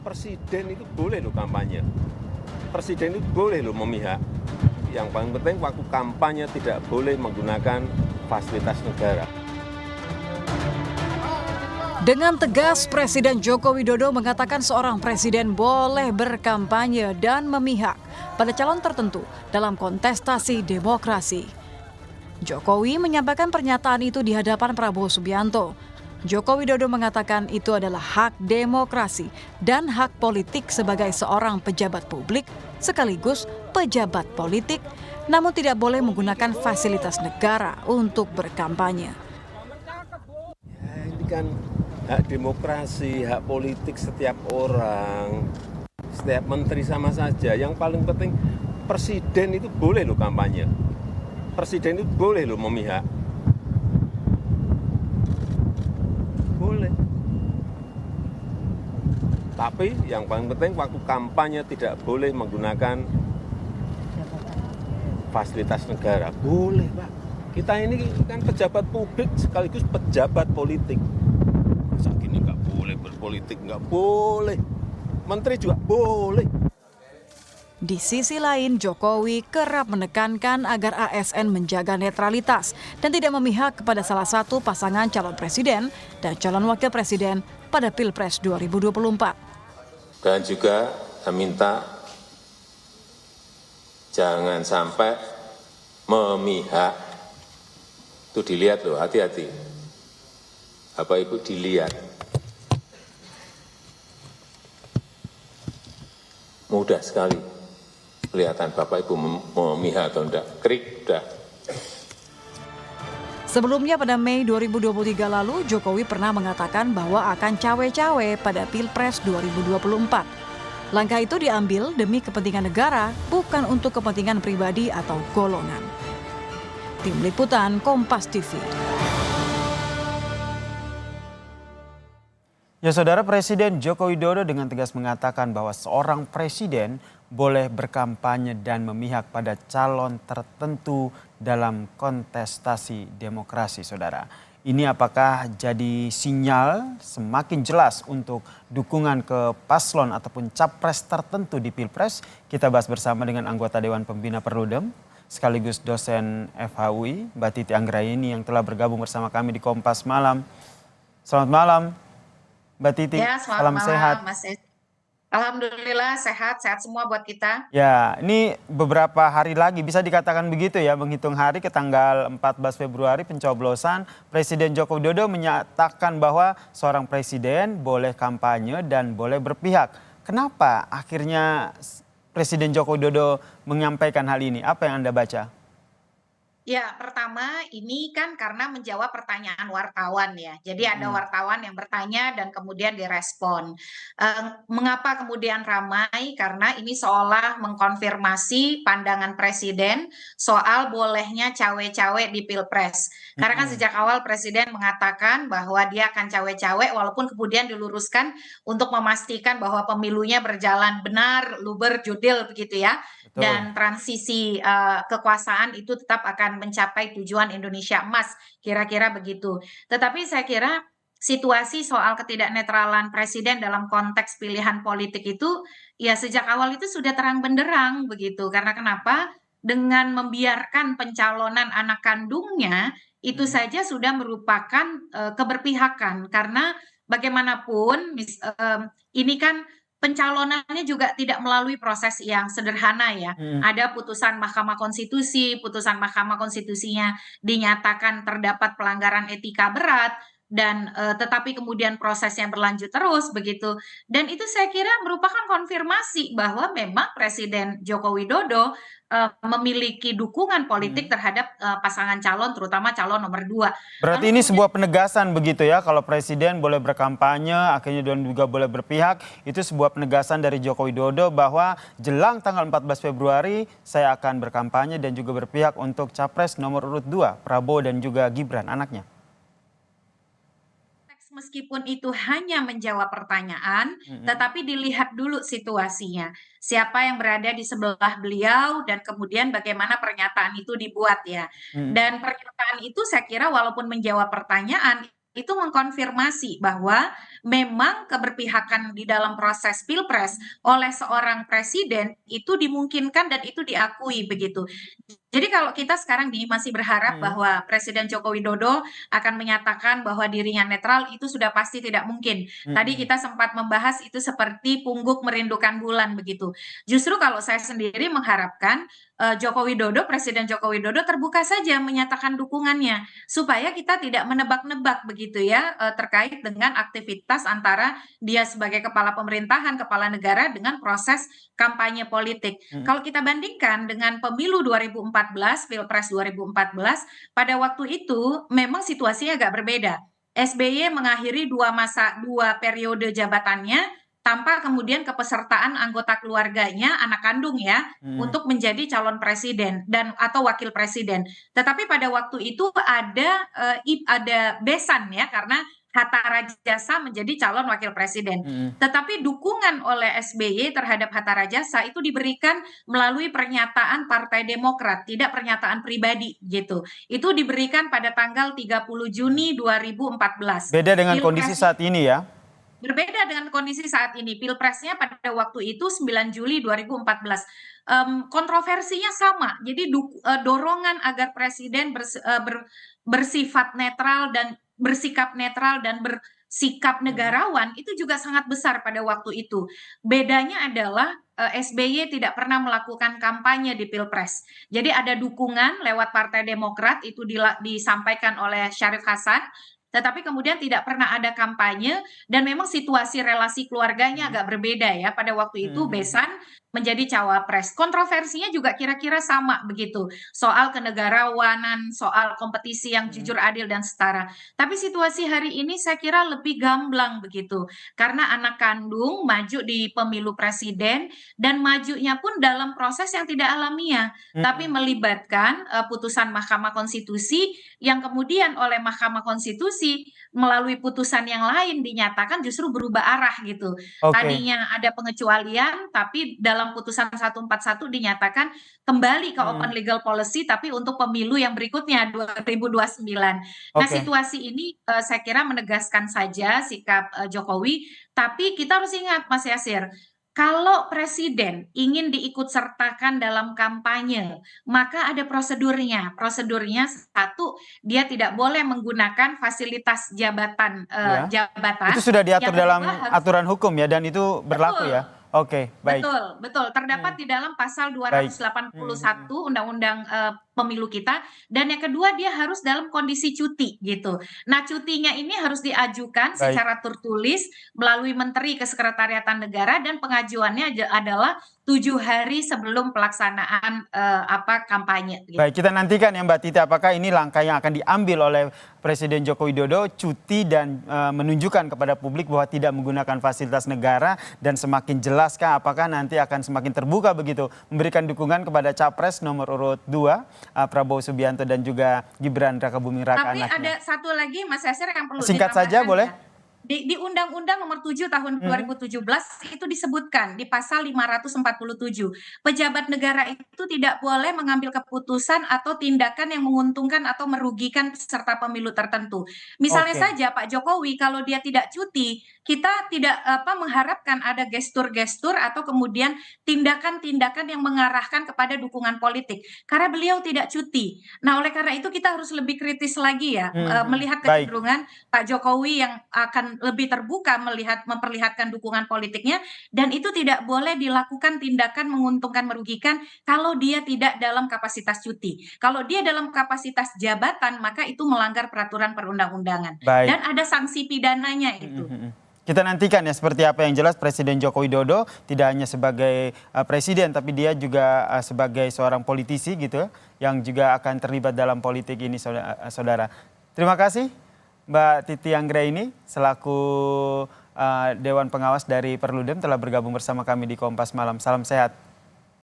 presiden itu boleh loh kampanye. Presiden itu boleh loh memihak. Yang paling penting waktu kampanye tidak boleh menggunakan fasilitas negara. Dengan tegas, Presiden Joko Widodo mengatakan seorang presiden boleh berkampanye dan memihak pada calon tertentu dalam kontestasi demokrasi. Jokowi menyampaikan pernyataan itu di hadapan Prabowo Subianto. Joko Widodo mengatakan itu adalah hak demokrasi dan hak politik sebagai seorang pejabat publik sekaligus pejabat politik, namun tidak boleh menggunakan fasilitas negara untuk berkampanye. Ya, ini kan hak demokrasi, hak politik setiap orang, setiap menteri sama saja. Yang paling penting presiden itu boleh loh kampanye. Presiden itu boleh loh memihak. Boleh. Tapi yang paling penting waktu kampanye tidak boleh menggunakan fasilitas negara. Boleh, Pak. Kita ini kan pejabat publik sekaligus pejabat politik. Masa gini nggak boleh berpolitik, nggak boleh. Menteri juga boleh. Di sisi lain, Jokowi kerap menekankan agar ASN menjaga netralitas dan tidak memihak kepada salah satu pasangan calon presiden dan calon wakil presiden pada Pilpres 2024. Dan juga saya minta jangan sampai memihak. Itu dilihat loh, hati-hati. Bapak Ibu dilihat. Mudah sekali kelihatan Bapak Ibu memihak atau enggak. Krik, udah. Sebelumnya pada Mei 2023 lalu, Jokowi pernah mengatakan bahwa akan cawe-cawe pada Pilpres 2024. Langkah itu diambil demi kepentingan negara, bukan untuk kepentingan pribadi atau golongan. Tim Liputan Kompas TV. Ya saudara, Presiden Joko Widodo dengan tegas mengatakan bahwa seorang presiden boleh berkampanye dan memihak pada calon tertentu dalam kontestasi demokrasi, saudara. Ini apakah jadi sinyal semakin jelas untuk dukungan ke paslon ataupun capres tertentu di Pilpres? Kita bahas bersama dengan anggota Dewan Pembina Perludem, sekaligus dosen FHUI, Mbak Titi Anggraini yang telah bergabung bersama kami di Kompas Malam. Selamat malam, Mbak Titi. Ya, salam malam, sehat. Mas. Alhamdulillah sehat semua buat kita. Ya, ini beberapa hari lagi bisa dikatakan begitu ya, menghitung hari ke tanggal 14 Februari pencoblosan. Presiden Joko Widodo menyatakan bahwa seorang presiden boleh kampanye dan boleh berpihak. Kenapa akhirnya Presiden Joko Widodo menyampaikan hal ini? Apa yang Anda baca? Ya, pertama ini kan karena menjawab pertanyaan wartawan ya. Jadi ada wartawan yang bertanya dan kemudian direspon. Mengapa kemudian ramai? Karena ini seolah mengkonfirmasi pandangan presiden soal bolehnya cawe-cawe di Pilpres. Karena kan sejak awal presiden mengatakan bahwa dia akan cawe-cawe walaupun kemudian diluruskan untuk memastikan bahwa pemilunya berjalan benar, luber, jurdil begitu ya. Betul. Dan transisi kekuasaan itu tetap akan mencapai tujuan Indonesia emas, kira-kira begitu. Tetapi saya kira situasi soal ketidaknetralan presiden dalam konteks pilihan politik itu ya sejak awal itu sudah terang benderang begitu. Karena kenapa? Dengan membiarkan pencalonan anak kandungnya itu saja sudah merupakan keberpihakan karena bagaimanapun ini kan pencalonannya juga tidak melalui proses yang sederhana ya. Ada putusan Mahkamah Konstitusinya dinyatakan terdapat pelanggaran etika berat dan tetapi kemudian prosesnya berlanjut terus begitu. Dan itu saya kira merupakan konfirmasi bahwa memang Presiden Joko Widodo memiliki dukungan politik terhadap pasangan calon terutama calon nomor 2. Berarti ini sebuah penegasan begitu ya, kalau presiden boleh berkampanye, akhirnya dan juga boleh berpihak, itu sebuah penegasan dari Joko Widodo bahwa jelang tanggal 14 Februari saya akan berkampanye dan juga berpihak untuk capres nomor urut 2, Prabowo dan juga Gibran, anaknya. Meskipun itu hanya menjawab pertanyaan, tetapi dilihat dulu situasinya. Siapa yang berada di sebelah beliau dan kemudian bagaimana pernyataan itu dibuat ya. Dan pernyataan itu saya kira walaupun menjawab pertanyaan, itu mengkonfirmasi bahwa memang keberpihakan di dalam proses Pilpres oleh seorang presiden itu dimungkinkan dan itu diakui begitu. Jadi kalau kita sekarang nih masih berharap bahwa Presiden Joko Widodo akan menyatakan bahwa dirinya netral, itu sudah pasti tidak mungkin. Tadi kita sempat membahas itu seperti pungguk merindukan bulan begitu. Justru kalau saya sendiri mengharapkan Presiden Joko Widodo terbuka saja menyatakan dukungannya supaya kita tidak menebak-nebak begitu ya terkait dengan aktivitas antara dia sebagai kepala pemerintahan, kepala negara dengan proses kampanye politik. Kalau kita bandingkan dengan pemilu 2014, Pilpres 2014, pada waktu itu memang situasinya agak berbeda. SBY mengakhiri dua periode jabatannya tanpa kemudian kepesertaan anggota keluarganya, anak kandung ya, untuk menjadi calon presiden dan atau wakil presiden. Tetapi pada waktu itu ada besan ya karena Hatta Rajasa menjadi calon wakil presiden. Tetapi dukungan oleh SBY terhadap Hatta Rajasa itu diberikan melalui pernyataan Partai Demokrat, tidak pernyataan pribadi gitu. Itu diberikan pada tanggal 30 Juni 2014. Beda dengan kondisi saat ini ya? Berbeda dengan kondisi saat ini. Pilpresnya pada waktu itu 9 Juli 2014. Kontroversinya sama. Jadi dorongan agar presiden bersifat netral dan bersikap netral dan bersikap negarawan itu juga sangat besar pada waktu itu. Bedanya adalah SBY tidak pernah melakukan kampanye di Pilpres. Jadi ada dukungan lewat Partai Demokrat itu disampaikan oleh Syarif Hasan, tetapi kemudian tidak pernah ada kampanye dan memang situasi relasi keluarganya agak berbeda ya. Pada waktu itu besan menjadi cawapres. Kontroversinya juga kira-kira sama begitu. Soal kenegarawanan, soal kompetisi yang jujur, adil, dan setara. Tapi situasi hari ini saya kira lebih gamblang begitu. Karena anak kandung maju di pemilu presiden dan majunya pun dalam proses yang tidak alamiah. Tapi melibatkan putusan Mahkamah Konstitusi yang kemudian oleh Mahkamah Konstitusi melalui putusan yang lain dinyatakan justru berubah arah gitu. Tadinya ada pengecualian tapi dalam putusan 141 dinyatakan kembali ke open legal policy tapi untuk pemilu yang berikutnya 2029. Nah, situasi ini saya kira menegaskan saja sikap Jokowi, tapi kita harus ingat Mas Yasir, kalau presiden ingin diikutsertakan dalam kampanye, maka ada prosedurnya. Prosedurnya satu, dia tidak boleh menggunakan fasilitas jabatan. Itu sudah diatur dalam aturan hukum ya, dan itu berlaku betul. ya. Oke, baik. Betul. Terdapat di dalam pasal 281 Undang-Undang Pemilu kita. Dan yang kedua dia harus dalam kondisi cuti gitu. Nah, cutinya ini harus diajukan secara tertulis melalui Menteri Kesekretariatan Negara dan pengajuannya adalah 7 hari sebelum pelaksanaan kampanye. Gitu. Baik, kita nantikan ya Mbak Titi, apakah ini langkah yang akan diambil oleh Presiden Joko Widodo, cuti dan menunjukkan kepada publik bahwa tidak menggunakan fasilitas negara, dan semakin jelaskah apakah nanti akan semakin terbuka begitu memberikan dukungan kepada Capres nomor urut 2 Prabowo Subianto dan juga Gibran Rakabuming Raka anaknya. Tapi ada satu lagi Mas Yasir yang perlu singkat saja boleh? Di Undang-Undang Nomor 7 Tahun 2017 itu disebutkan di pasal 547, pejabat negara itu tidak boleh mengambil keputusan atau tindakan yang menguntungkan atau merugikan peserta pemilu tertentu. Misalnya saja Pak Jokowi kalau dia tidak cuti, kita tidak mengharapkan ada gestur-gestur atau kemudian tindakan-tindakan yang mengarahkan kepada dukungan politik karena beliau tidak cuti. Nah, oleh karena itu kita harus lebih kritis lagi ya melihat kecenderungan Pak Jokowi yang akan lebih terbuka memperlihatkan dukungan politiknya, dan itu tidak boleh dilakukan tindakan menguntungkan merugikan kalau dia tidak dalam kapasitas cuti. Kalau dia dalam kapasitas jabatan maka itu melanggar peraturan perundang-undangan dan ada sanksi pidananya itu. Kita nantikan ya seperti apa. Yang jelas Presiden Joko Widodo tidak hanya sebagai presiden tapi dia juga sebagai seorang politisi gitu yang juga akan terlibat dalam politik ini saudara. Terima kasih Mbak Titi Anggraini selaku Dewan Pengawas dari Perludem telah bergabung bersama kami di Kompas Malam. Salam sehat.